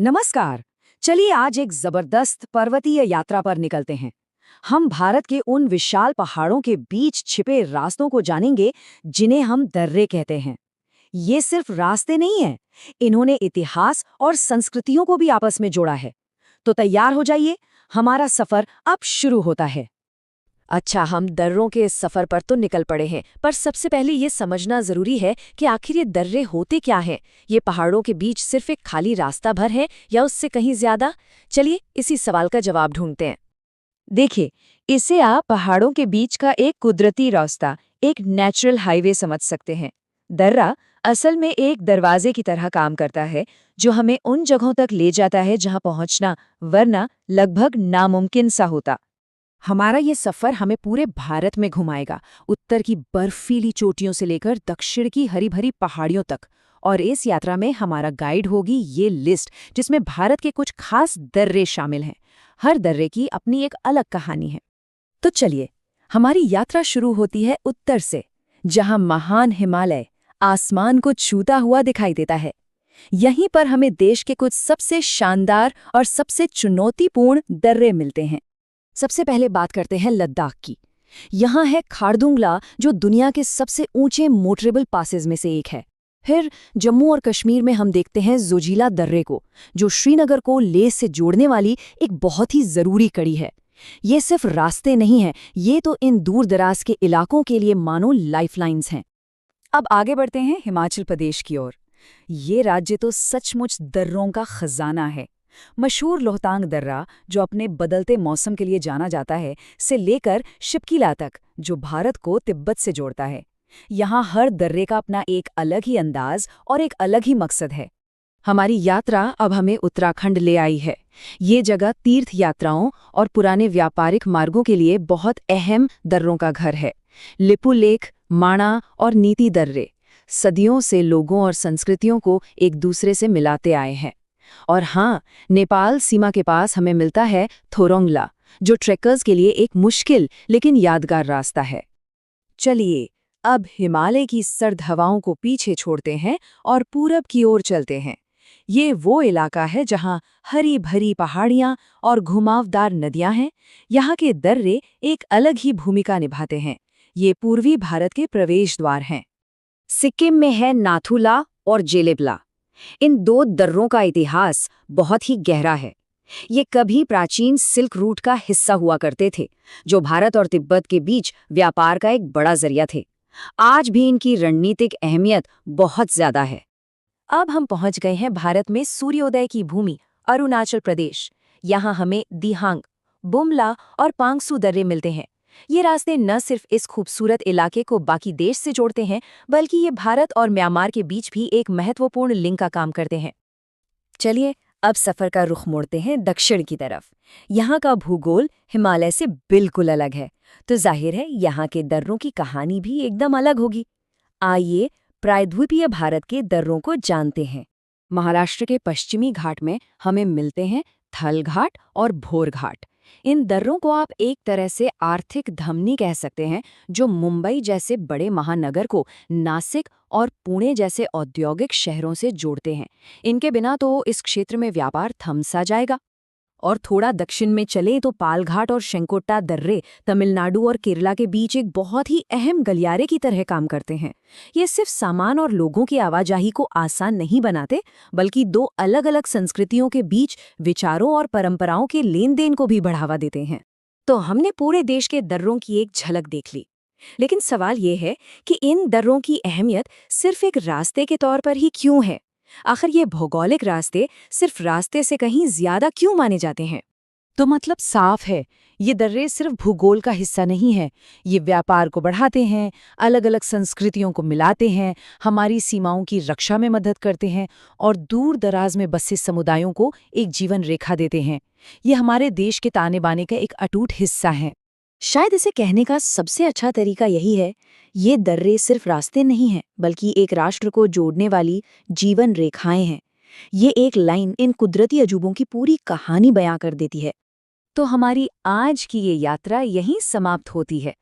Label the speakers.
Speaker 1: नमस्कार। चलिए आज एक जबरदस्त पर्वतीय यात्रा पर निकलते हैं। हम भारत के उन विशाल पहाड़ों के बीच छिपे रास्तों को जानेंगे जिन्हें हम दर्रे कहते हैं। ये सिर्फ रास्ते नहीं हैं, इन्होंने इतिहास और संस्कृतियों को भी आपस में जोड़ा है। तो तैयार हो जाइए, हमारा सफर अब शुरू होता है।
Speaker 2: अच्छा, हम दर्रों के इस सफर पर तो निकल पड़े हैं, पर सबसे पहले ये समझना जरूरी है कि आखिर ये दर्रे होते क्या हैं। ये पहाड़ों के बीच सिर्फ एक खाली रास्ता भर है या उससे कहीं ज्यादा? चलिए इसी सवाल का जवाब ढूंढते हैं।
Speaker 1: देखिए, इसे आप पहाड़ों के बीच का एक कुदरती रास्ता, एक नेचुरल हाईवे समझ सकते हैं। दर्रा असल में एक दरवाजे की तरह काम करता है, जो हमें उन जगहों तक ले जाता है जहां पहुंचना वरना लगभग नामुमकिन सा होता।
Speaker 2: हमारा ये सफर हमें पूरे भारत में घुमाएगा, उत्तर की बर्फीली चोटियों से लेकर दक्षिण की हरी भरी पहाड़ियों तक। और इस यात्रा में हमारा गाइड होगी ये लिस्ट, जिसमें भारत के कुछ खास दर्रे शामिल हैं। हर दर्रे की अपनी एक अलग कहानी है। तो चलिए, हमारी यात्रा शुरू होती है उत्तर से, जहां महान हिमालय आसमान को छूता हुआ दिखाई देता है। यहीं पर हमें देश के कुछ सबसे शानदार और सबसे चुनौतीपूर्ण दर्रे मिलते हैं। सबसे पहले बात करते हैं लद्दाख की। यहाँ है खारदुंगला, जो दुनिया के सबसे ऊंचे मोटरेबल पासेस में से एक है। फिर जम्मू और कश्मीर में हम देखते हैं जोजिला दर्रे को, जो श्रीनगर को लेह से जोड़ने वाली एक बहुत ही जरूरी कड़ी है। ये सिर्फ रास्ते नहीं हैं, ये तो इन दूर दराज के इलाकों के लिए मानो लाइफलाइंस हैं। अब आगे बढ़ते हैं हिमाचल प्रदेश की ओर। ये राज्य तो सचमुच दर्रों का खजाना है। मशहूर लोहतांग दर्रा, जो अपने बदलते मौसम के लिए जाना जाता है, से लेकर शिपकिला तक, जो भारत को तिब्बत से जोड़ता है। यहाँ हर दर्रे का अपना एक अलग ही अंदाज और एक अलग ही मकसद है। हमारी यात्रा अब हमें उत्तराखंड ले आई है। ये जगह तीर्थ यात्राओं और पुराने व्यापारिक मार्गों के लिए बहुत अहम दर्रों का घर है। लिपुलेख, माणा और नीति दर्रे सदियों से लोगों और संस्कृतियों को एक दूसरे से मिलाते आए हैं। और हाँ, नेपाल सीमा के पास हमें मिलता है थोरोंगला, जो ट्रेकर्स के लिए एक मुश्किल लेकिन यादगार रास्ता है। चलिए, अब हिमालय की सर्द हवाओं को पीछे छोड़ते हैं और पूरब की ओर चलते हैं। ये वो इलाका है जहाँ हरी भरी पहाड़ियाँ और घुमावदार नदियाँ हैं। यहाँ के दर्रे एक अलग ही भूमिका निभाते हैं। ये पूर्वी भारत के प्रवेश द्वार हैं। सिक्किम में है नाथुला और जेलेबला। इन दो दर्रों का इतिहास बहुत ही गहरा है। ये कभी प्राचीन सिल्क रूट का हिस्सा हुआ करते थे, जो भारत और तिब्बत के बीच व्यापार का एक बड़ा जरिया थे। आज भी इनकी रणनीतिक अहमियत बहुत ज्यादा है। अब हम पहुंच गए हैं भारत में सूर्योदय की भूमि, अरुणाचल प्रदेश। यहाँ हमें दिहांग, बुमला और पांगसू दर्रे मिलते हैं। ये रास्ते न सिर्फ इस खूबसूरत इलाके को बाकी देश से जोड़ते हैं, बल्कि ये भारत और म्यांमार के बीच भी एक महत्वपूर्ण लिंक का काम करते हैं। चलिए, अब सफर का रुख मोड़ते हैं दक्षिण की तरफ। यहाँ का भूगोल हिमालय से बिल्कुल अलग है, तो जाहिर है यहाँ के दर्रों की कहानी भी एकदम अलग होगी। आइए प्रायद्वीपीय भारत के दर्रों को जानते हैं। महाराष्ट्र के पश्चिमी घाट में हमें मिलते हैं थल घाट और भोर घाट। इन दर्रों को आप एक तरह से आर्थिक धमनी कह सकते हैं, जो मुंबई जैसे बड़े महानगर को नासिक और पुणे जैसे औद्योगिक शहरों से जोड़ते हैं। इनके बिना तो इस क्षेत्र में व्यापार थम सा जाएगा। और थोड़ा दक्षिण में चलें तो पालघाट और शेंकोट्टा दर्रे तमिलनाडु और केरला के बीच एक बहुत ही अहम गलियारे की तरह काम करते हैं। ये सिर्फ सामान और लोगों की आवाजाही को आसान नहीं बनाते, बल्कि दो अलग अलग संस्कृतियों के बीच विचारों और परंपराओं के लेन देन को भी बढ़ावा देते हैं। तो हमने पूरे देश के दर्रों की एक झलक देख ली, लेकिन सवाल ये है कि इन दर्रों की अहमियत सिर्फ एक रास्ते के तौर पर ही क्यों है? आखिर ये भौगोलिक रास्ते सिर्फ रास्ते से कहीं ज्यादा क्यों माने जाते हैं? तो मतलब साफ है, ये दर्रे सिर्फ भूगोल का हिस्सा नहीं है। ये व्यापार को बढ़ाते हैं, अलग अलग संस्कृतियों को मिलाते हैं, हमारी सीमाओं की रक्षा में मदद करते हैं और दूर दराज में बसे समुदायों को एक जीवन रेखा देते हैं। ये हमारे देश के ताने बाने का एक अटूट हिस्सा है। शायद इसे कहने का सबसे अच्छा तरीका यही है, ये दर्रे सिर्फ रास्ते नहीं हैं, बल्कि एक राष्ट्र को जोड़ने वाली जीवन रेखाएं हैं। ये एक लाइन इन कुदरती अजूबों की पूरी कहानी बयां कर देती है। तो हमारी आज की ये यात्रा यहीं समाप्त होती है।